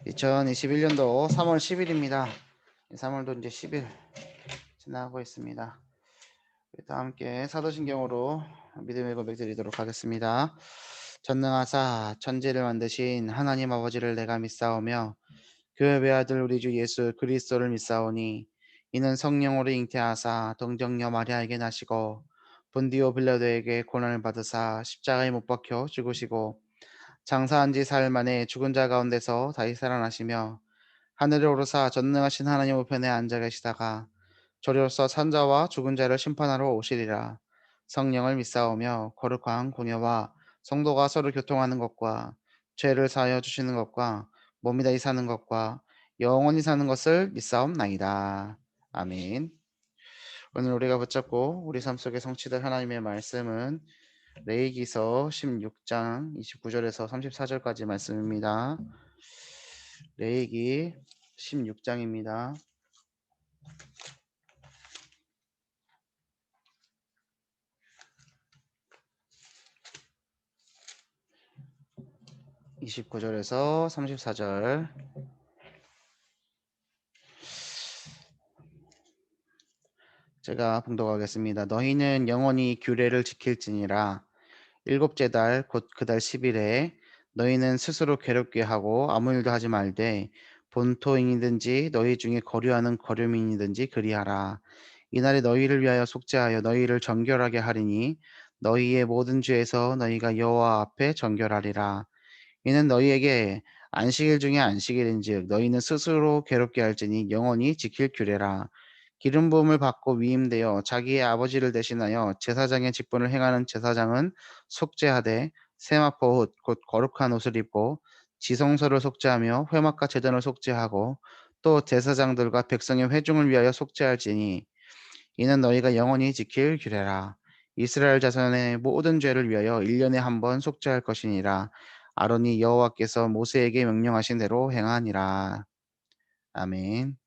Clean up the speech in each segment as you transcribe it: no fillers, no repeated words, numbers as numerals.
2021년도 3월 10일입니다. 3월도 이제 10일 지나고 있습니다. 다 함께 사도신경으로 믿음의 고백 드리도록 하겠습니다. 전능하사 천지를 만드신 하나님 아버지를 내가 믿사오며 그의 외아들 우리 주 예수 그리스도를 믿사오니 이는 성령으로 잉태하사 동정녀 마리아에게 나시고 본디오 빌라도에게 고난을 받으사 십자가에 못 박혀 죽으시고 장사한 지 사흘 만에 죽은 자 가운데서 다시 살아나시며 하늘에 오르사 전능하신 하나님 우편에 앉아 계시다가 저리로서 산자와 죽은 자를 심판하러 오시리라. 성령을 믿사오며 거룩한 공예와 성도가 서로 교통하는 것과 죄를 사하여 주시는 것과 몸이 다시 사는 것과 영원히 사는 것을 믿사옵나이다. 아멘. 오늘 우리가 붙잡고 우리 삶 속에 성취될 하나님의 말씀은 레위기서 16장 29절에서 34절까지 말씀입니다. 레위기 16장입니다. 29절에서 34절. 제가 봉독하겠습니다. 너희는 영원히 규례를 지킬지니라. 일곱째 달 곧 그 달 10일에 너희는 스스로 괴롭게 하고 아무 일도 하지 말되 본토인이든지 너희 중에 거류하는 거류민이든지 그리하라. 이날에 너희를 위하여 속죄하여 너희를 정결하게 하리니 너희의 모든 죄에서 너희가 여호와 앞에 정결하리라. 이는 너희에게 안식일 중에 안식일인즉 너희는 스스로 괴롭게 할지니 영원히 지킬 규례라. 기름 부음을 받고 위임되어 자기의 아버지를 대신하여 제사장의 직분을 행하는 제사장은 속죄하되 세마포 옷 곧 거룩한 옷을 입고 지성소를 속죄하며 회막과 제단을 속죄하고 또 제사장들과 백성의 회중을 위하여 속죄할지니 이는 너희가 영원히 지킬 규례라. 이스라엘 자손의 모든 죄를 위하여 1년에 한 번 속죄할 것이니라. 아론이 여호와께서 모세에게 명령하신 대로 행하니라. 아멘.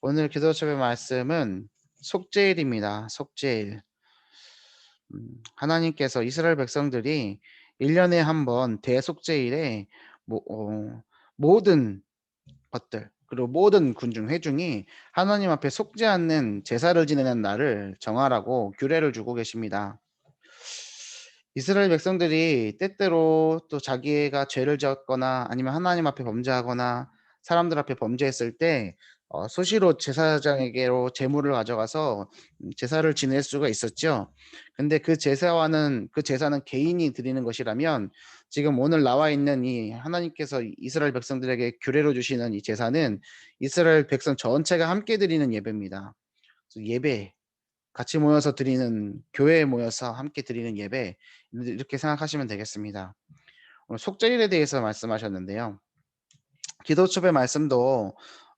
오늘 기도첩의 말씀은 속죄일입니다. 속죄일. 하나님께서 이스라엘 백성들이 1년에 한 번 대속죄일에 모든 것들 그리고 모든 군중 회중이 하나님 앞에 속지 않는 제사를 지내는 날을 정하라고 규례를 주고 계십니다. 이스라엘 백성들이 때때로 또 자기가 죄를 지었거나 아니면 하나님 앞에 범죄하거나 사람들 앞에 범죄했을 때 수시로 제사장에게로 제물을 가져가서 제사를 지낼 수가 있었죠. 근데 그 제사는 개인이 드리는 것이라면 지금 오늘 나와 있는 이 하나님께서 이스라엘 백성들에게 규례로 주시는 이 제사는 이스라엘 백성 전체가 함께 드리는 예배입니다. 그래서 예배 같이 모여서 드리는 교회에 모여서 함께 드리는 예배 이렇게 생각하시면 되겠습니다. 오늘 속죄일에 대해서 말씀하셨는데요. 기도첩의 말씀도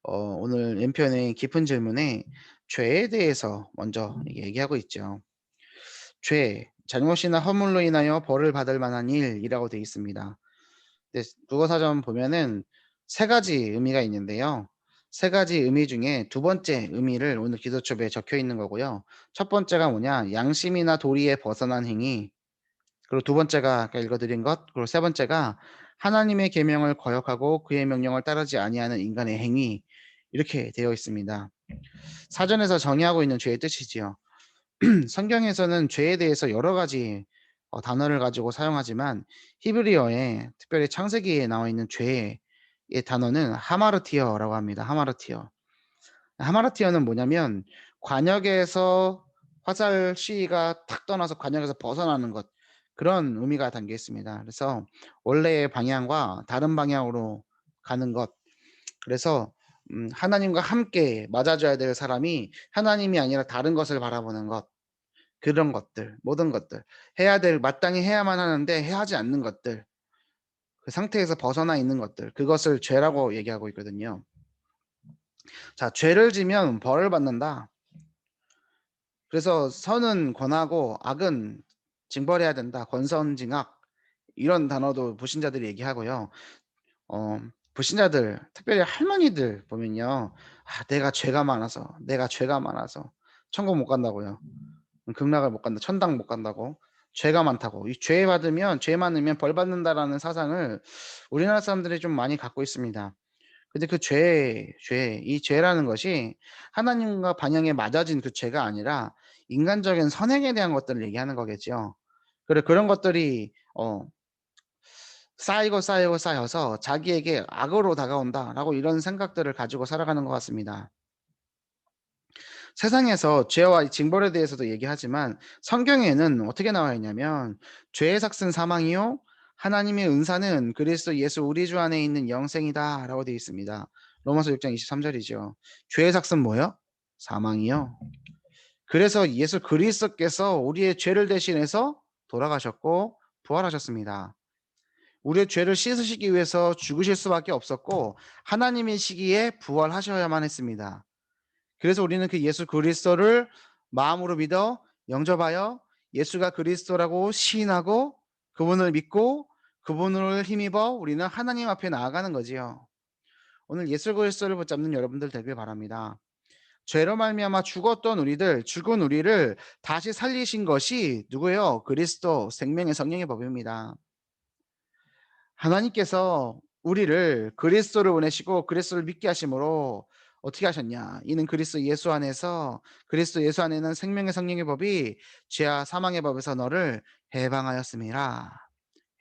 오늘 왼편의 깊은 질문에 죄에 대해서 먼저 얘기하고 있죠. 죄, 잘못이나 허물로 인하여 벌을 받을 만한 일이라고 되어 있습니다. 근데 국어사전 보면은 세 가지 의미가 있는데요. 세 가지 의미 중에 두 번째 의미를 오늘 기도첩에 적혀 있는 거고요. 첫 번째가 뭐냐? 양심이나 도리에 벗어난 행위. 그리고 두 번째가 아까 읽어드린 것. 그리고 세 번째가 하나님의 계명을 거역하고 그의 명령을 따르지 아니하는 인간의 행위. 이렇게 되어 있습니다. 사전에서 정의하고 있는 죄의 뜻이지요. 성경에서는 죄에 대해서 여러 가지 단어를 가지고 사용하지만 히브리어에 특별히 창세기에 나와 있는 죄의 단어는 하마르티어라고 합니다. 하마르티어. 하마르티어는 뭐냐면 관역에서 화살 시위가 탁 떠나서 관역에서 벗어나는 것 그런 의미가 담겨 있습니다. 그래서 원래의 방향과 다른 방향으로 가는 것. 그래서 하나님과 함께 맞아줘야 될 사람이 하나님이 아니라 다른 것을 바라보는 것. 그런 것들, 모든 것들. 해야 될 마땅히 해야만 하는데 하지 않는 것들. 그 상태에서 벗어나 있는 것들. 그것을 죄라고 얘기하고 있거든요. 자, 죄를 지면 벌을 받는다. 그래서 선은 권하고 악은 징벌해야 된다. 권선징악. 이런 단어도 불신자들이 얘기하고요. 불신자들, 특별히 할머니들 보면요. 내가 죄가 많아서 천국 못 간다고요. 극락을 못 간다. 천당 못 간다고. 죄가 많다고. 이 죄 많으면 벌 받는다라는 사상을 우리나라 사람들이 좀 많이 갖고 있습니다. 근데 그 이 죄라는 것이 하나님과 반영에 맞아진 그 죄가 아니라 인간적인 선행에 대한 것들을 얘기하는 거겠죠. 그런 것들이 쌓이고 쌓여서 자기에게 악으로 다가온다라고 이런 생각들을 가지고 살아가는 것 같습니다. 세상에서 죄와 징벌에 대해서도 얘기하지만 성경에는 어떻게 나와 있냐면 죄의 삭은 사망이요 하나님의 은사는 그리스도 예수 우리 주 안에 있는 영생이다라고 되어 있습니다. 로마서 6장 23절이죠. 죄의 삭은 뭐요? 사망이요. 그래서 예수 그리스도께서 우리의 죄를 대신해서 돌아가셨고 부활하셨습니다. 우리의 죄를 씻으시기 위해서 죽으실 수밖에 없었고 하나님의 시기에 부활하셔야만 했습니다. 그래서 우리는 그 예수 그리스도를 마음으로 믿어 영접하여 예수가 그리스도라고 시인하고 그분을 믿고 그분을 힘입어 우리는 하나님 앞에 나아가는 거지요. 오늘 예수 그리스도를 붙잡는 여러분들 되길 바랍니다. 죄로 말미암아 죽은 우리를 다시 살리신 것이 누구예요? 그리스도 생명의 성령의 법입니다. 하나님께서 우리를 그리스도를 보내시고 그리스도를 믿게 하심으로 어떻게 하셨냐? 이는 그리스도 예수 안에는 생명의 성령의 법이 죄와 사망의 법에서 너를 해방하였음이라.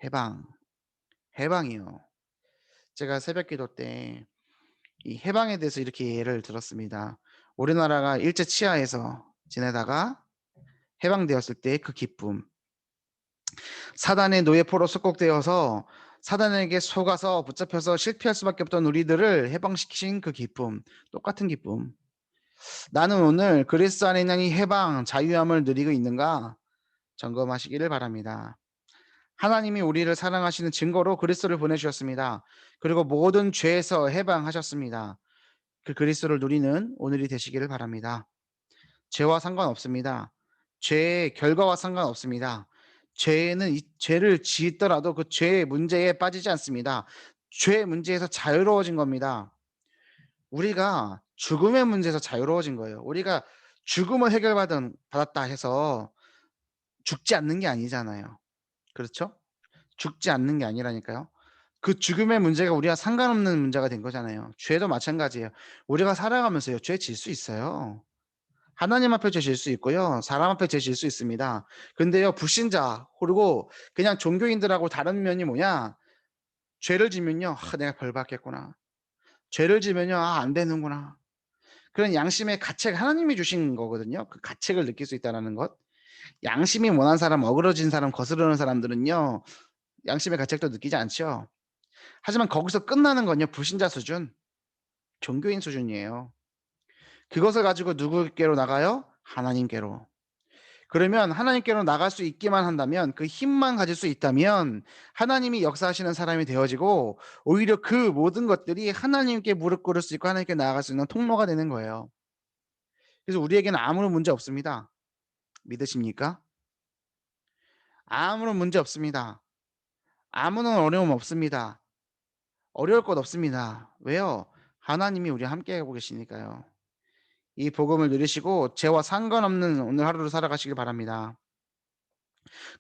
해방, 해방이요. 제가 새벽기도 때 이 해방에 대해서 이렇게 예를 들었습니다. 우리나라가 일제 치하에서 지내다가 해방되었을 때 그 기쁨, 사단의 노예포로 속국되어서 사단에게 속아서 붙잡혀서 실패할 수밖에 없던 우리들을 해방시키신 그 기쁨, 똑같은 기쁨. 나는 오늘 그리스도 안에 있는 이 해방, 자유함을 누리고 있는가 점검하시기를 바랍니다. 하나님이 우리를 사랑하시는 증거로 그리스도를 보내주셨습니다. 그리고 모든 죄에서 해방하셨습니다. 그 그리스도를 누리는 오늘이 되시기를 바랍니다. 죄와 상관없습니다. 죄의 결과와 상관없습니다. 죄는 이 죄를 짓더라도 그 죄의 문제에 빠지지 않습니다. 죄의 문제에서 자유로워진 겁니다. 우리가 죽음의 문제에서 자유로워진 거예요. 우리가 죽음을 받았다 해서 죽지 않는 게 아니잖아요. 그렇죠? 죽지 않는 게 아니라니까요. 그 죽음의 문제가 우리와 상관없는 문제가 된 거잖아요. 죄도 마찬가지예요. 우리가 살아가면서요, 죄 질 수 있어요. 하나님 앞에 죄질 수 있고요. 사람 앞에 죄질 수 있습니다. 근데요, 불신자 그리고 그냥 종교인들하고 다른 면이 뭐냐? 죄를 지면요. '아 내가 벌 받겠구나.' 죄를 지면요. '아 안 되는구나.' 그런 양심의 가책 하나님이 주신 거거든요. 그 가책을 느낄 수 있다라는 것. 양심이 모난 사람, 어그러진 사람, 거스르는 사람들은요. 양심의 가책도 느끼지 않죠. 하지만 거기서 끝나는 건요. 불신자 수준, 종교인 수준이에요. 그것을 가지고 누구께로 나가요? 하나님께로. 그러면 하나님께로 나갈 수 있기만 한다면 그 힘만 가질 수 있다면 하나님이 역사하시는 사람이 되어지고 오히려 그 모든 것들이 하나님께 무릎 꿇을 수 있고 하나님께 나아갈 수 있는 통로가 되는 거예요. 그래서 우리에게는 아무런 문제 없습니다. 믿으십니까? 아무런 문제 없습니다. 아무런 어려움 없습니다. 어려울 것 없습니다. 왜요? 하나님이 우리와 함께하고 계시니까요. 이 복음을 누리시고 죄와 상관없는 오늘 하루를 살아가시길 바랍니다.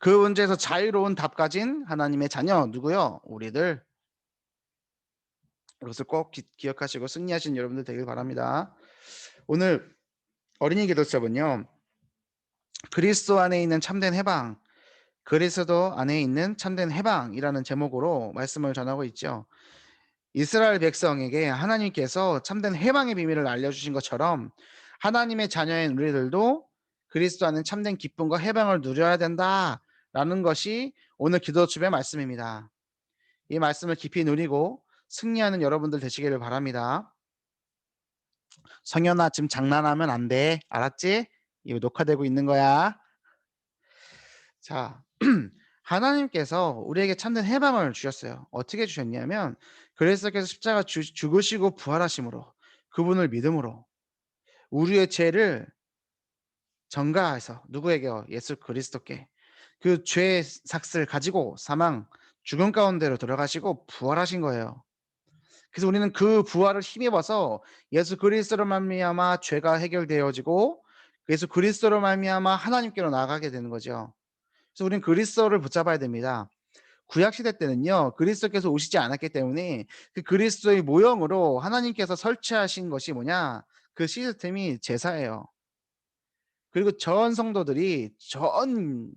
그 문제에서 자유로운 답 가진 하나님의 자녀 누구요? 우리들. 이것을 꼭 기억하시고 승리하신 여러분들 되길 바랍니다. 오늘 어린이 기도 수업은요. 그리스도 안에 있는 참된 해방, 그리스도 안에 있는 참된 해방이라는 제목으로 말씀을 전하고 있죠. 이스라엘 백성에게 하나님께서 참된 해방의 비밀을 알려주신 것처럼 하나님의 자녀인 우리들도 그리스도 안에 참된 기쁨과 해방을 누려야 된다라는 것이 오늘 기도 수업의 말씀입니다. 이 말씀을 깊이 누리고 승리하는 여러분들 되시기를 바랍니다. 성현아, 지금 장난하면 안 돼. 알았지? 이거 녹화되고 있는 거야. 자, 하나님께서 우리에게 참된 해방을 주셨어요. 어떻게 주셨냐면 그리스도께서 십자가 죽으시고 부활하심으로 그분을 믿음으로 우리의 죄를 전가해서 누구에게요? 예수 그리스도께 그 죄의 삭을 가지고 사망 죽음 가운데로 들어가시고 부활하신 거예요. 그래서 우리는 그 부활을 힘입어서 예수 그리스도로 말미암아 죄가 해결되어지고 예수 그리스도로 말미암아 하나님께로 나아가게 되는 거죠. 그래서 우리는 그리스도를 붙잡아야 됩니다. 구약 시대 때는요. 그리스도께서 오시지 않았기 때문에 그 그리스도의 모형으로 하나님께서 설치하신 것이 뭐냐? 그 시스템이 제사예요. 그리고 전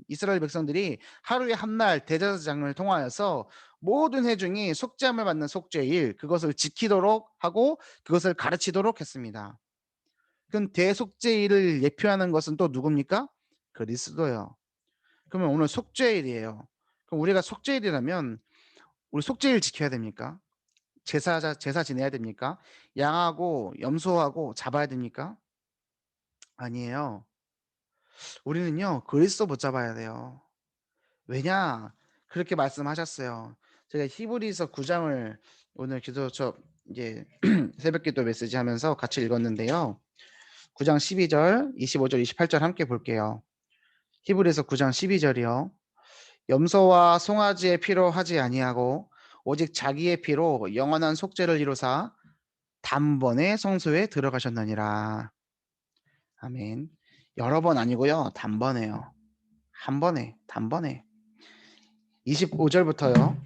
이스라엘 백성들이 하루에 한 날 대제사장을 통하여서 모든 회중이 속죄함을 받는 속죄일 그것을 지키도록 하고 그것을 가르치도록 했습니다. 그럼 대속죄일을 예표하는 것은 또 누굽니까? 그리스도요. 그러면 오늘 속죄일이에요. 그럼 우리가 속죄일이라면 우리 속죄일 지켜야 됩니까? 제사 지내야 됩니까? 양하고 염소하고 잡아야 됩니까? 아니에요. 우리는요 그리스도 붙잡아야 돼요. 왜냐? 그렇게 말씀하셨어요. 제가 히브리서 9 장을 오늘 기도 이제 새벽 기도 메시지 하면서 같이 읽었는데요. 9장 12 절, 25 절, 28절 함께 볼게요. 히브리서 9장 12 절이요. 염소와 송아지의 피로 하지 아니하고 오직 자기의 피로 영원한 속죄를 이루사 단번에 성소에 들어가셨느니라. 아멘. 여러 번 아니고요. 단번에요. 한 번에, 단번에. 25 절부터요.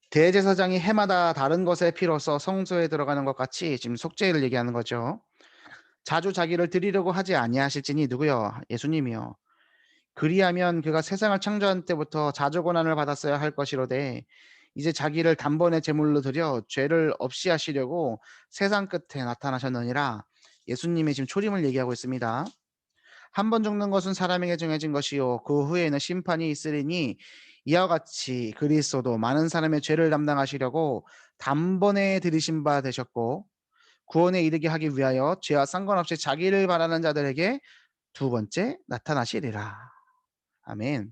대제사장이 해마다 다른 것의 피로써 성소에 들어가는 것 같이 지금 속죄를 얘기하는 거죠. 자주 자기를 드리려고 하지 아니하실지니 누구요? 예수님이요. 그리하면 그가 세상을 창조한 때부터 자주 고난을 받았어야 할 것이로되 이제 자기를 단번에 제물로 드려 죄를 없이 하시려고 세상 끝에 나타나셨느니라. 예수님의 지금 초림을 얘기하고 있습니다. 한 번 죽는 것은 사람에게 정해진 것이요 그 후에는 심판이 있으리니 이와 같이 그리스도도 많은 사람의 죄를 담당하시려고 단번에 들이신 바 되셨고 구원에 이르게 하기 위하여 죄와 상관없이 자기를 바라는 자들에게 두 번째 나타나시리라. 아멘.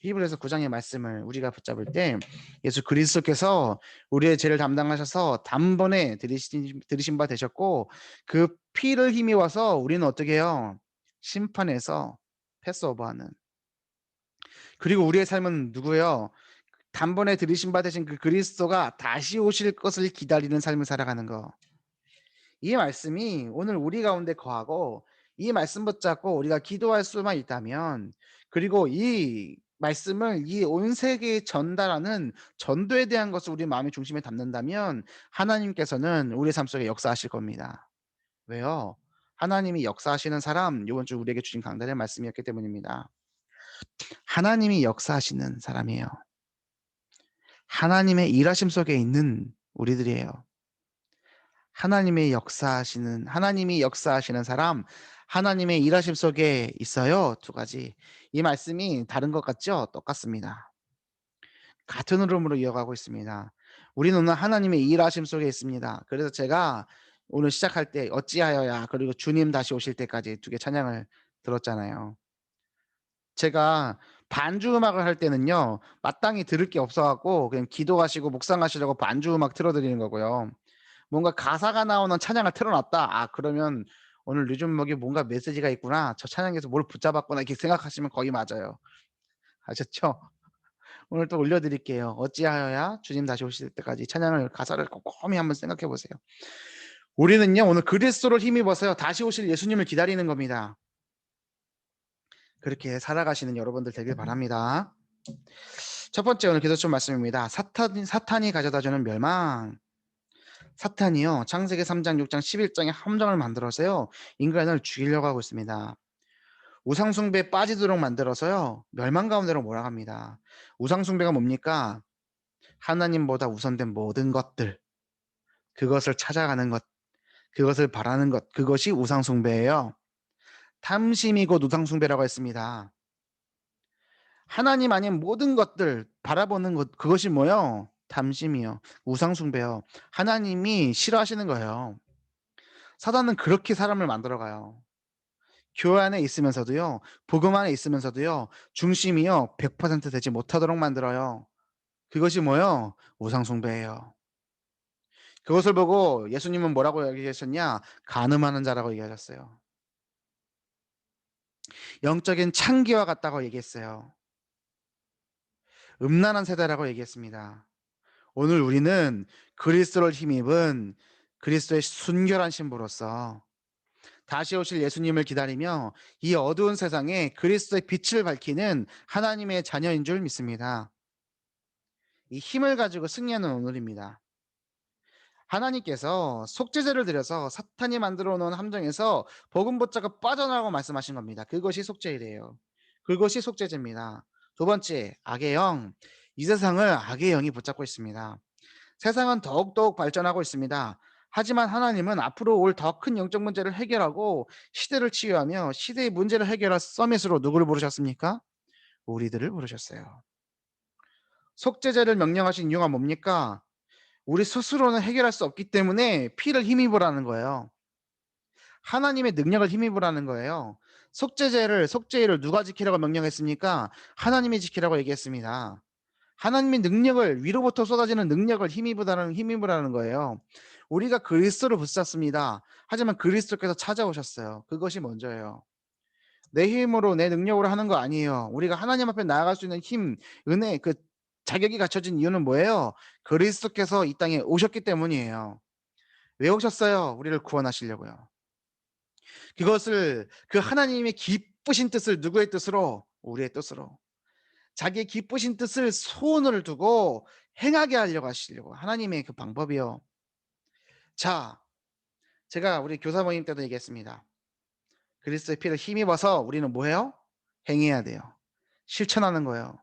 히브리서 9장의 말씀을 우리가 붙잡을 때 예수 그리스도께서 우리의 죄를 담당하셔서 단번에 들이신 바 되셨고 그 피를 힘입어서 우리는 어떻게 해요? 심판에서 패스오버하는. 그리고 우리의 삶은 누구예요? 단번에 들이신 바 되신 그 그리스도가 다시 오실 것을 기다리는 삶을 살아가는 거. 이 말씀이 오늘 우리 가운데 거하고 이 말씀 붙잡고 우리가 기도할 수만 있다면 그리고 이 말씀을 이 온 세계에 전달하는 전도에 대한 것을 우리 마음의 중심에 담는다면 하나님께서는 우리 삶 속에 역사하실 겁니다. 왜요? 하나님이 역사하시는 사람 이번 주 우리에게 주신 강단의 말씀이었기 때문입니다. 하나님이 역사하시는 사람이에요. 하나님의 일하심 속에 있는 우리들이에요. 하나님이 역사하시는 사람, 하나님의 일하심 속에 있어요. 두 가지. 이 말씀이 다른 것 같죠? 똑같습니다. 같은 흐름으로 이어가고 있습니다. 우리는 오늘 하나님의 일하심 속에 있습니다. 그래서 제가 오늘 시작할 때 어찌하여야 그리고 주님 다시 오실 때까지 두 개 찬양을 들었잖아요. 제가 반주 음악을 할 때는요. 마땅히 들을 게 없어 갖고 그냥 기도하시고 묵상하시려고 반주 음악 틀어 드리는 거고요. 뭔가 가사가 나오는 찬양을 틀어 놨다. '아 그러면 오늘 요즘 음악에 뭔가 메시지가 있구나. 저 찬양에서 뭘 붙잡았구나.' 이렇게 생각하시면 거의 맞아요. 아셨죠? 오늘 또 올려 드릴게요. 어찌하여야 주님 다시 오실 때까지 찬양을 가사를 꼼꼼히 한번 생각해 보세요. 우리는요 오늘 그리스도를 힘입어서요 다시 오실 예수님을 기다리는 겁니다. 그렇게 살아가시는 여러분들 되길 바랍니다. 첫 번째 오늘 기도점 말씀입니다. 사탄이 가져다주는 멸망. 사탄이요 창세기 3장 6장 11장에 함정을 만들어서요 인간을 죽이려고 하고 있습니다. 우상숭배에 빠지도록 만들어서요 멸망 가운데로 몰아갑니다. 우상숭배가 뭡니까? 하나님보다 우선된 모든 것들, 그것을 찾아가는 것, 그것을 바라는 것, 그것이 우상숭배예요. 탐심이 곧 우상숭배라고 했습니다. 하나님 아닌 모든 것들 바라보는 것, 그것이 뭐요? 탐심이요. 우상숭배요. 하나님이 싫어하시는 거예요. 사단은 그렇게 사람을 만들어가요. 교회 안에 있으면서도요, 복음 안에 있으면서도요, 중심이요, 100% 되지 못하도록 만들어요. 그것이 뭐요? 우상숭배예요. 그것을 보고 예수님은 뭐라고 얘기하셨냐? 간음하는 자라고 얘기하셨어요. 영적인 창기와 같다고 얘기했어요. 음란한 세대라고 얘기했습니다. 오늘 우리는 그리스도를 힘입은 그리스도의 순결한 신부로서 다시 오실 예수님을 기다리며 이 어두운 세상에 그리스도의 빛을 밝히는 하나님의 자녀인 줄 믿습니다. 이 힘을 가지고 승리하는 오늘입니다. 하나님께서 속죄제를 드려서 사탄이 만들어 놓은 함정에서 복음보자가 빠져나가고 말씀하신 겁니다. 그것이 속죄일이에요. 그것이 속죄제입니다. 두 번째, 악의 영. 이 세상을 악의 영이 붙잡고 있습니다. 세상은 더욱더욱 발전하고 있습니다. 하지만 하나님은 앞으로 올 더 큰 영적 문제를 해결하고 시대를 치유하며 시대의 문제를 해결할 서밋으로 누구를 부르셨습니까? 우리들을 부르셨어요. 속죄제를 명령하신 이유가 뭡니까? 우리 스스로는 해결할 수 없기 때문에 피를 힘입으라는 거예요. 하나님의 능력을 힘입으라는 거예요. 속죄일을 누가 지키라고 명령했습니까? 하나님이 지키라고 얘기했습니다. 하나님의 능력을 위로부터 쏟아지는 능력을 힘입으라는 거예요. 우리가 그리스도를 붙잡습니다. 하지만 그리스도께서 찾아오셨어요. 그것이 먼저예요. 내 힘으로 내 능력으로 하는 거 아니에요. 우리가 하나님 앞에 나아갈 수 있는 힘, 은혜, 그 자격이 갖춰진 이유는 뭐예요? 그리스도께서 이 땅에 오셨기 때문이에요. 왜 오셨어요? 우리를 구원하시려고요. 그것을 그 하나님의 기쁘신 뜻을 누구의 뜻으로? 우리의 뜻으로. 자기의 기쁘신 뜻을 소원을 두고 행하게 하려고 하시려고 하나님의 그 방법이요. 자, 제가 우리 교사 모임 때도 얘기했습니다. 그리스도의 피를 힘입어서 우리는 뭐 해요? 행해야 돼요. 실천하는 거예요.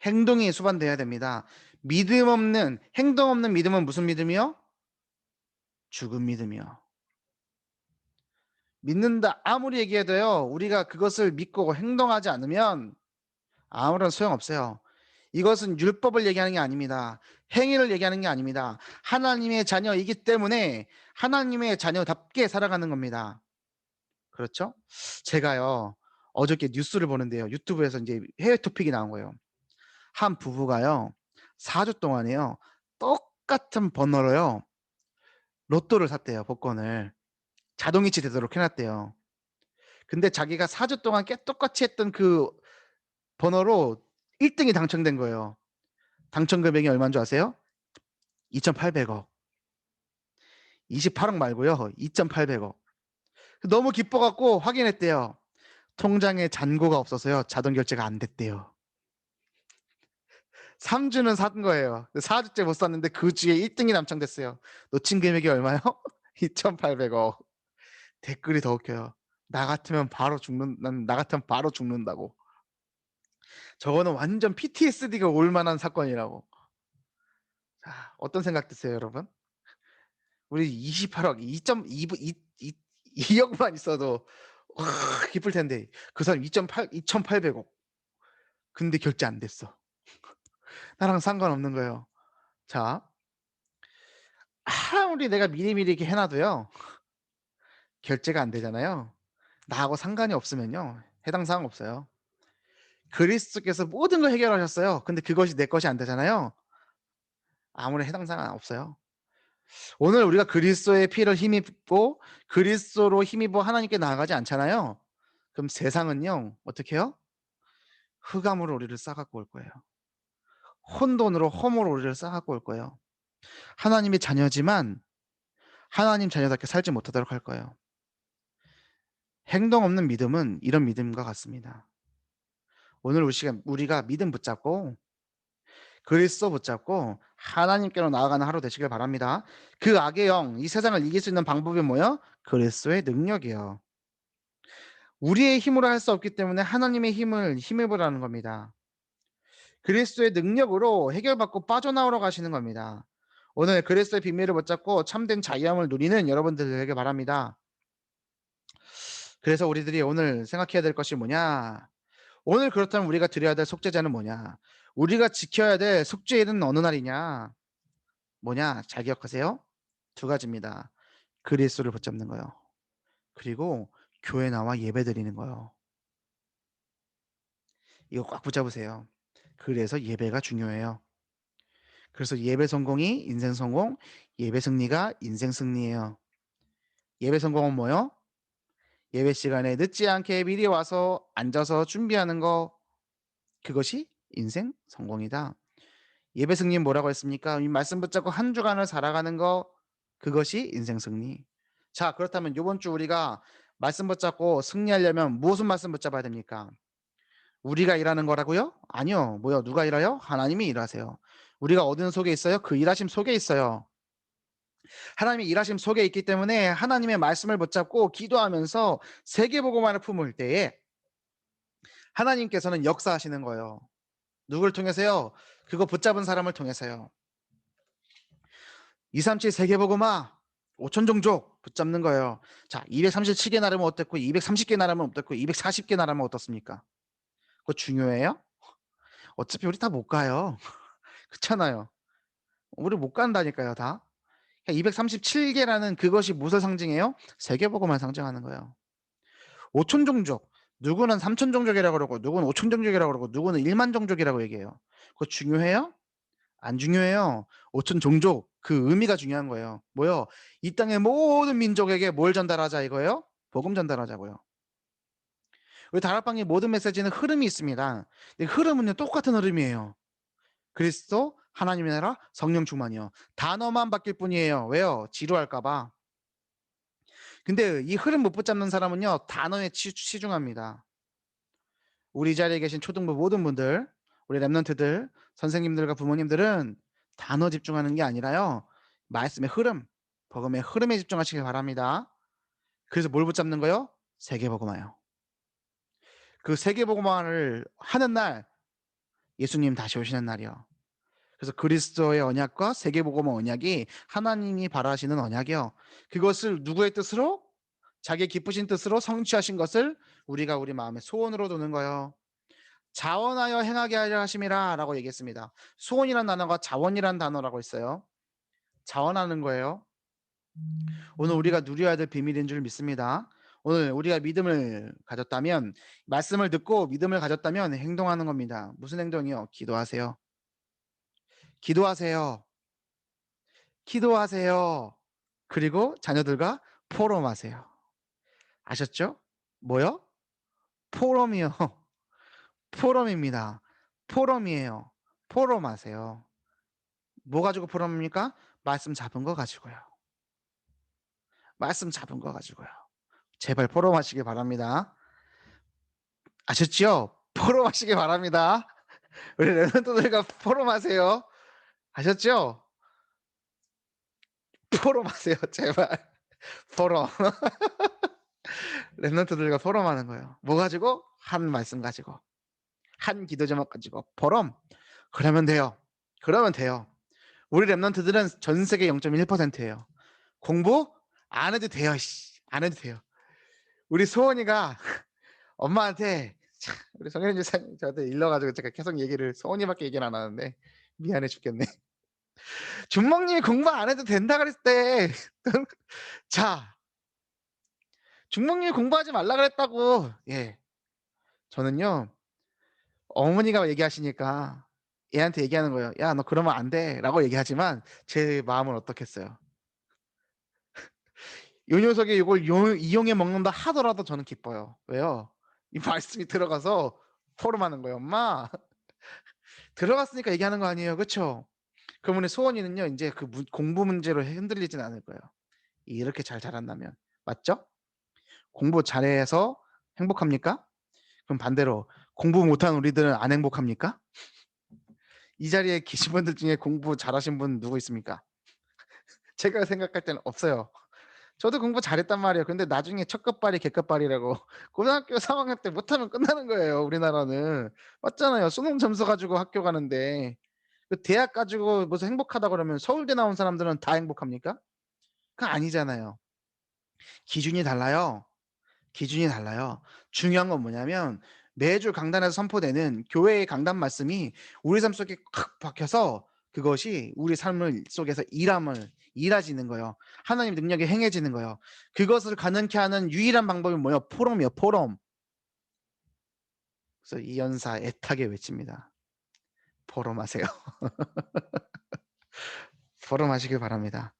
행동이 수반돼야 됩니다. 믿음 없는 행동 없는 믿음은 무슨 믿음이요? 죽은 믿음이요. 믿는다 아무리 얘기해도요. 우리가 그것을 믿고 행동하지 않으면 아무런 소용없어요. 이것은 율법을 얘기하는 게 아닙니다. 행위를 얘기하는 게 아닙니다. 하나님의 자녀이기 때문에 하나님의 자녀답게 살아가는 겁니다. 그렇죠? 제가요. 어저께 뉴스를 보는데요. 유튜브에서 이제 해외 토픽이 나온 거예요. 한 부부가요. 4주 동안에요. 똑같은 번호로요. 로또를 샀대요. 복권을. 자동이체 되도록 해 놨대요. 근데 자기가 4주 동안 똑같이 했던 그 번호로 1 등이 당첨된 거예요. 당첨 금액이 얼마인 줄 아세요? 2,800억. 28억 말고요. 2,800억. 너무 기뻐 갖고 확인했대요. 통장에 잔고가 없어서요. 자동 결제가 안 됐대요. 3 주는 산 거예요. 4 주째 못 샀는데 그 주에 1 등이 당첨됐어요. 놓친 금액이 얼마요? 2,800억. 댓글이 더 웃겨요. 나 같으면 바로 죽는다고." 저거는 완전 PTSD가 올 만한 사건이라고. 자, 어떤 생각 드세요, 여러분? 우리 28억 2.2 이 이 2억만 있어도 와 기쁠 텐데 그 사람 2,800억. 근데 결제 안 됐어. 나랑 상관없는 거예요. 자, 아무리 내가 미리미리 이렇게 해 놔도요. 결제가 안 되잖아요. 나하고 상관이 없으면요. 해당 사항 없어요. 그리스도께서 모든 걸 해결하셨어요. 근데 그것이 내 것이 안 되잖아요. 아무런 해당 사항 없어요. 오늘 우리가 그리스도의 피를 힘입고 그리스도로 힘입어 하나님께 나아가지 않잖아요. 그럼 세상은요. 어떻게 해요? 흑암으로 우리를 싸 갖고 올 거예요. 혼돈으로 험으로 우리를 싸 갖고 올 거예요. 하나님의 자녀지만 하나님 자녀답게 살지 못하도록 할 거예요. 행동 없는 믿음은 이런 믿음과 같습니다. 오늘 우리가 믿음 붙잡고 그리스도 붙잡고 하나님께로 나아가는 하루 되시길 바랍니다. 그 악의 영, 이 세상을 이길 수 있는 방법이 뭐예요? 그리스도의 능력이요. 우리의 힘으로 할 수 없기 때문에 하나님의 힘을 힘입으라는 겁니다. 그리스도의 능력으로 해결받고 빠져나오러 가시는 겁니다. 오늘 그리스도의 비밀을 붙잡고 참된 자유함을 누리는 여러분들 되길 바랍니다. 그래서 우리들이 오늘 생각해야 될 것이 뭐냐? 오늘 그렇다면 우리가 드려야 될 속죄제는 뭐냐? 우리가 지켜야 될 속죄일은 어느 날이냐? 뭐냐? 잘 기억하세요. 두 가지입니다. 그리스도를 붙잡는 거요. 그리고 교회 나와 예배드리는 거요. 이거 꽉 붙잡으세요. 그래서 예배가 중요해요. 그래서 예배 성공이 인생 성공, 예배 승리가 인생 승리예요. 예배 성공은 뭐요? 예배 시간에 늦지 않게 미리 와서 앉아서 준비하는 거, 그것이 인생 성공이다. 예배 승리는 뭐라고 했습니까? 이 말씀 붙잡고 한 주간을 살아가는 거, 그것이 인생 승리. 자, 그렇다면 요번 주 우리가 말씀 붙잡고 승리하려면 무슨 말씀 붙잡아야 됩니까? 우리가 일하는 거라고요? 아니요. 뭐요? 누가 일해요? 하나님이 일하세요. 우리가 어느 속에 있어요? 그 일하심 속에 있어요. 하나님의 일하심 속에 있기 때문에 하나님의 말씀을 붙잡고 기도하면서 세계복음화를 품을 때에 하나님께서는 역사하시는 거예요. 누굴 통해서요? 그거 붙잡은 사람을 통해서요. 237 세계복음화 5천 종족 붙잡는 거예요. 자, 237개 나라면 어땠고 230개 나라면 어땠고 240개 나라면 어떻습니까? 그거 중요해요? 어차피 우리 다 못 가요. 그렇잖아요. 우리 못 간다니까요, 다. 237개라는 그것이 무엇을 상징해요? 세계복음을 상징하는 거예요. 5천 종족. 누구는 3천 종족이라고 그러고 누구는 5천 종족이라고 그러고 누구는 1만 종족이라고 얘기해요. 그거 중요해요? 안 중요해요. 5천 종족 그 의미가 중요한 거예요. 뭐요? 이 땅의 모든 민족에게 뭘 전달하자 이거예요? 복음 전달하자고요. 우리 다락방의 모든 메시지는 흐름이 있습니다. 근데 흐름은요 똑같은 흐름이에요. 그리스도, 하나님의 나라, 성령 충만이요. 단어만 바뀔 뿐이에요. 왜요? 지루할까봐. 근데 이 흐름 못 붙잡는 사람은요 단어에 치중합니다. 우리 자리에 계신 초등부 모든 분들, 우리 랩런트들, 선생님들과 부모님들은 단어 집중하는 게 아니라요 말씀의 흐름, 복음의 흐름에 집중하시길 바랍니다. 그래서 뭘 붙잡는 거요? 세계복음화요. 그 세계복음화를 하는 날 예수님 다시 오시는 날이요. 그래서 그리스도의 언약과 세계복음화 언약이 하나님이 바라시는 언약이요. 그것을 누구의 뜻으로? 자기 기쁘신 뜻으로 성취하신 것을 우리가 우리 마음의 소원으로 두는 거예요. 자원하여 행하게 하려 하심이라 라고 얘기했습니다. 소원이란 단어가 자원이란 단어라고 있어요. 자원하는 거예요. 오늘 우리가 누려야 될 비밀인 줄 믿습니다. 오늘 우리가 믿음을 가졌다면 말씀을 듣고 믿음을 가졌다면 행동하는 겁니다. 무슨 행동이요? 기도하세요. 기도하세요. 기도하세요. 그리고 자녀들과 포럼하세요. 아셨죠? 뭐요? 포럼이요. 포럼입니다. 포럼이에요. 포럼하세요. 뭐 가지고 포럼입니까? 말씀 잡은 거 가지고요. 말씀 잡은 거 가지고요. 제발 포럼하시길 바랍니다. 아셨죠? 포럼하시길 바랍니다. 우리 랩런트들과 포럼하세요. 아셨죠? 포럼하세요. 제발. 포럼. 랩런트들과 포럼하는 거예요. 뭐 가지고? 한 말씀 가지고. 한 기도 제목 가지고. 포럼. 그러면 돼요. 그러면 돼요. 우리 랩런트들은 전 세계 0.1%예요. 공부 안 해도 돼요. 안 해도 돼요. 우리 소원이가 엄마한테 우리 성현 지사님 저한테 일러가지고 제가 계속 얘기를 소원이밖에 얘기를 안 하는데 미안해 죽겠네. 준목님이 공부 안 해도 된다 그랬을 때 자, 준목님이 공부하지 말라 그랬다고. 예, 저는요 어머니가 얘기하시니까 얘한테 얘기하는 거예요. 야, 너 그러면 안 돼라고 얘기하지만 제 마음은 어떻겠어요. 요 녀석이 이걸 이용해 먹는다 하더라도 저는 기뻐요. 왜요? 이 말씀이 들어가서 포럼하는 거예요. 엄마 들어갔으니까 얘기하는 거 아니에요. 그렇죠? 그러면 소원이는요 이제 그 공부 문제로 흔들리진 않을 거예요. 이렇게 잘 자란다면. 맞죠? 공부 잘해서 행복합니까? 그럼 반대로 공부 못한 우리들은 안 행복합니까? 이 자리에 계신 분들 중에 공부 잘하신 분 누구 있습니까? 제가 생각할 때는 없어요. 저도 공부 잘했단 말이에요. 근데 나중에 첫급발이 개급발이라고 고등학교 3학년 때 못하면 끝나는 거예요. 우리나라는. 맞잖아요. 수능 점수 가지고 학교 가는데 그 대학 가지고 무슨 행복하다 그러면 서울대 나온 사람들은 다 행복합니까? 그거 아니잖아요. 기준이 달라요. 기준이 달라요. 중요한 건 뭐냐면 매주 강단에서 선포되는 교회의 강단 말씀이 우리 삶 속에 콱 박혀서 그것이 우리 삶을 속에서 일하지는 거예요. 하나님 능력이 행해지는 거예요. 그것을 가능케 하는 유일한 방법이 뭐예요? 포럼이요. 포럼. 그래서 이 연사 애타게 외칩니다. 포럼하세요. 포럼하시길 바랍니다.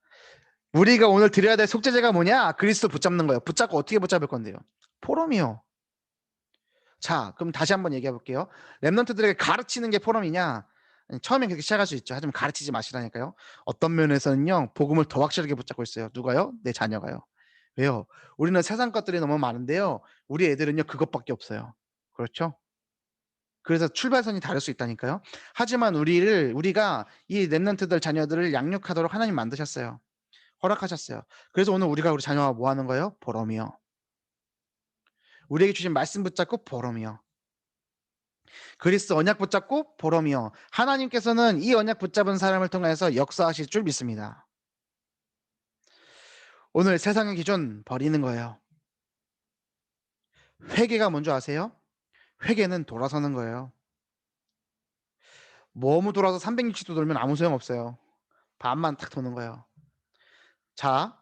우리가 오늘 드려야 될 속죄제가 뭐냐? 그리스도 붙잡는 거예요. 붙잡고 어떻게 붙잡을 건데요? 포럼이요. 자, 그럼 다시 한번 얘기해 볼게요. 랩런트들에게 가르치는 게 포럼이냐? 처음엔 그렇게 시작할 수 있죠. 하지만 가르치지 마시라니까요. 어떤 면에서는요, 복음을 더 확실하게 붙잡고 있어요. 누가요? 내 자녀가요. 왜요? 우리는 세상 것들이 너무 많은데요. 우리 애들은요, 그것밖에 없어요. 그렇죠? 그래서 출발선이 다를 수 있다니까요. 하지만 우리가 이 렘넌트들 자녀들을 양육하도록 하나님 만드셨어요. 허락하셨어요. 그래서 오늘 우리 자녀와 뭐 하는 거예요? 보럼이요. 우리에게 주신 말씀 붙잡고 보럼이요. 그리스도 언약 붙잡고 보럼이요. 하나님께서는 이 언약 붙잡은 사람을 통해서 역사하실 줄 믿습니다. 오늘 세상의 기준 버리는 거예요. 회개가 뭔지 아세요? 회개는 돌아서는 거예요. 너무 돌아서 360도 돌면 아무 소용없어요. 반만 탁 도는 거예요. 자,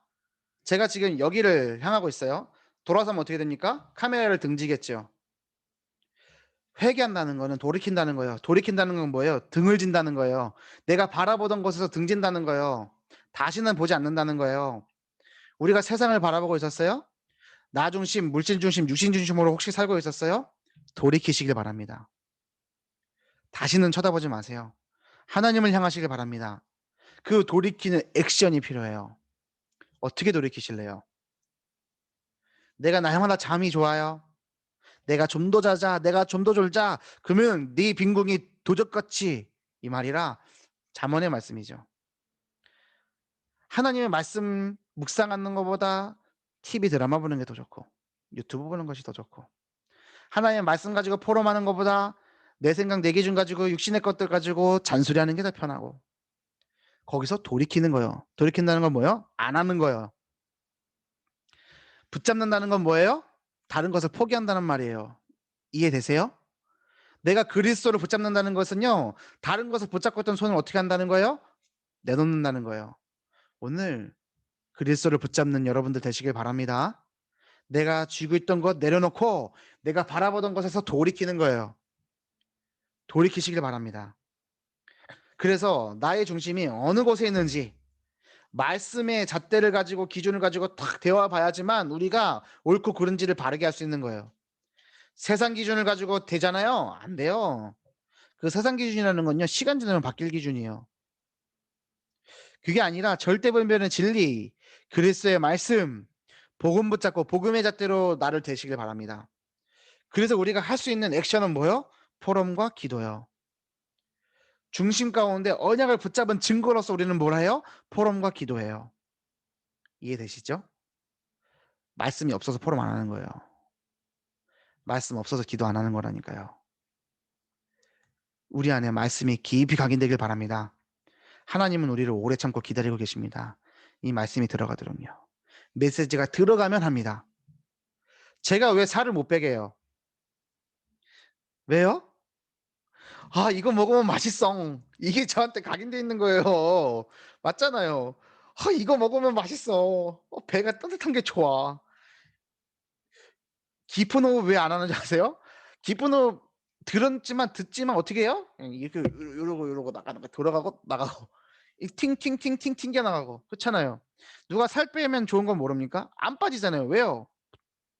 제가 지금 여기를 향하고 있어요. 돌아서면 어떻게 됩니까? 카메라를 등지겠죠. 회개한다는 거는 돌이킨다는 거예요. 돌이킨다는 건 뭐예요? 등을 진다는 거예요. 내가 바라보던 곳에서 등진다는 거예요. 다시는 보지 않는다는 거예요. 우리가 세상을 바라보고 있었어요? 나 중심, 물질 중심, 육신 중심으로 혹시 살고 있었어요? 돌이키시길 바랍니다. 다시는 쳐다보지 마세요. 하나님을 향하시길 바랍니다. 그 돌이키는 액션이 필요해요. 어떻게 돌이키실래요? 내가 날마다 잠이 좋아요. 내가 좀 더 자자. 내가 좀 더 졸자. 그러면 네 빈궁이 도적같이 이 말이라 잠언의 말씀이죠. 하나님의 말씀 묵상하는 것보다 TV 드라마 보는 게 더 좋고 유튜브 보는 것이 더 좋고 하나님의 말씀 가지고 포럼하는 것보다 내 생각 내 기준 가지고 육신의 것들 가지고 잔소리하는 게 더 편하고 거기서 돌이키는 거예요. 돌이킨다는 건 뭐예요? 안 하는 거예요. 붙잡는다는 건 뭐예요? 다른 것을 포기한다는 말이에요. 이해되세요? 내가 그리스도를 붙잡는다는 것은요. 다른 것을 붙잡고 있던 손을 어떻게 한다는 거예요? 내놓는다는 거예요. 오늘 그리스도를 붙잡는 여러분들 되시길 바랍니다. 내가 쥐고 있던 것 내려놓고 내가 바라보던 것에서 돌이키는 거예요. 돌이키시길 바랍니다. 그래서 나의 중심이 어느 곳에 있는지 말씀의 잣대를 가지고 기준을 가지고 탁 대화 봐야지만 우리가 옳고 그른지를 바르게 할 수 있는 거예요. 세상 기준을 가지고 되잖아요. 안 돼요. 그 세상 기준이라는 건요. 시간 지나면 바뀔 기준이에요. 그게 아니라 절대 분별은 진리, 그리스도의 말씀, 복음 붙잡고 복음의 잣대로 나를 되시길 바랍니다. 그래서 우리가 할 수 있는 액션은 뭐요? 포럼과 기도요. 중심 가운데 언약을 붙잡은 증거로서 우리는 뭘 해요? 포럼과 기도해요. 이해되시죠? 말씀이 없어서 포럼 안 하는 거예요. 말씀 없어서 기도 안 하는 거라니까요. 우리 안에 말씀이 깊이 각인되길 바랍니다. 하나님은 우리를 오래 참고 기다리고 계십니다. 이 말씀이 들어가도록요. 메시지가 들어가면 합니다. 제가 왜 살을 못 빼게 해요? 왜요? 아, 이거 먹으면 맛있어. 이게 저한테 각인돼 있는 거예요. 맞잖아요. 아, 이거 먹으면 맛있어. 배가 따뜻한 게 좋아. 깊은 호흡 왜 안 하는지 아세요? 깊은 호흡 듣지만 어떻게 해요? 이렇게 이러고 나가는 거 들어가고 나가고 팅팅팅팅 튕겨 나가고 그렇잖아요. 누가 살 빼면 좋은 건 모릅니까? 안 빠지잖아요. 왜요?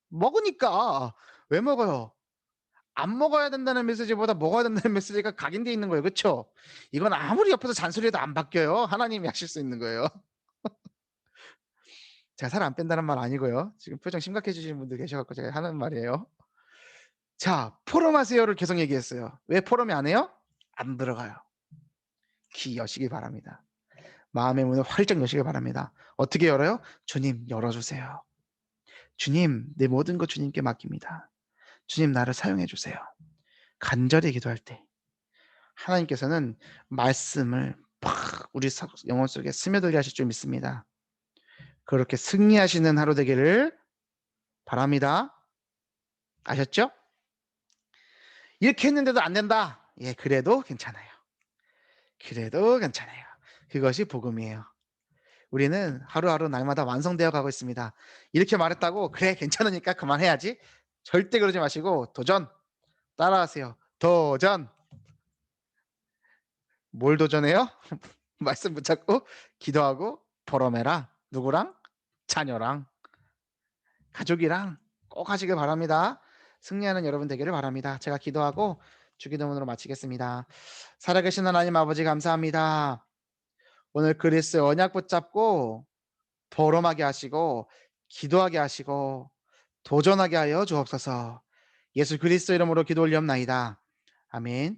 먹으니까. 왜 먹어요? 안 먹어야 된다는 메시지보다 먹어야 된다는 메시지가 각인돼 있는 거예요. 그렇죠? 이건 아무리 옆에서 잔소리해도 안 바뀌어요. 하나님이 하실 수 있는 거예요. 제가 살 안 뺀다는 말 아니고요. 지금 표정 심각해지시는 분들 계셔 갖고 제가 하는 말이에요. 자, 포럼하세요를 계속 얘기했어요. 왜 포럼이 안 해요? 안 들어가요. 귀 여시기 바랍니다. 마음의 문을 활짝 여시기 바랍니다. 어떻게 열어요? 주님 열어주세요. 주님 내 모든 것 주님께 맡깁니다. 주님 나를 사용해 주세요. 간절히 기도할 때 하나님께서는 말씀을 팍 우리 영혼 속에 스며들게 하실 줄 믿습니다. 그렇게 승리하시는 하루 되기를 바랍니다. 아셨죠? 이렇게 했는데도 안 된다. 예, 그래도 괜찮아요. 그래도 괜찮아요. 그것이 복음이에요. 우리는 하루하루 날마다 완성되어 가고 있습니다. 이렇게 말했다고 그래 괜찮으니까 그만해야지. 절대 그러지 마시고 도전 따라하세요. 도전. 뭘 도전해요? 말씀 붙잡고 기도하고 포럼해라. 누구랑? 자녀랑 가족이랑 꼭 하시길 바랍니다. 승리하는 여러분 되기를 바랍니다. 제가 기도하고 주기도문으로 마치겠습니다. 살아계신 하나님 아버지 감사합니다. 오늘 그리스도의 언약 붙잡고 포럼하게 하시고 기도하게 하시고 도전하게 하여 주옵소서. 예수 그리스도 이름으로 기도 올리옵나이다. 아멘.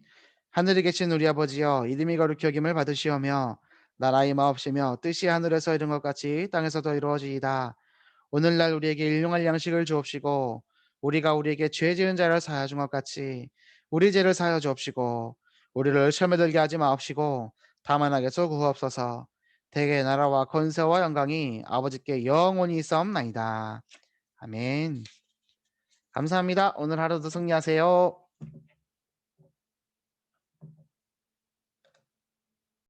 하늘에 계신 우리 아버지여, 이름이 거룩히 여김을 받으시오며, 나라의 마옵시며 뜻이 하늘에서 이룬 것 같이 땅에서도 이루어지이다. 오늘날 우리에게 일용할 양식을 주옵시고, 우리가 우리에게 죄 지은 자를 사하여 준 것 같이 우리 죄를 사하여 주옵시고, 우리를 시험에 들게 하지 마옵시고 다만 악에서 구하옵소서. 대개 나라와 권세와 영광이 아버지께 영원히 있사옵나이다. 아멘. 감사합니다. 오늘 하루도 승리하세요.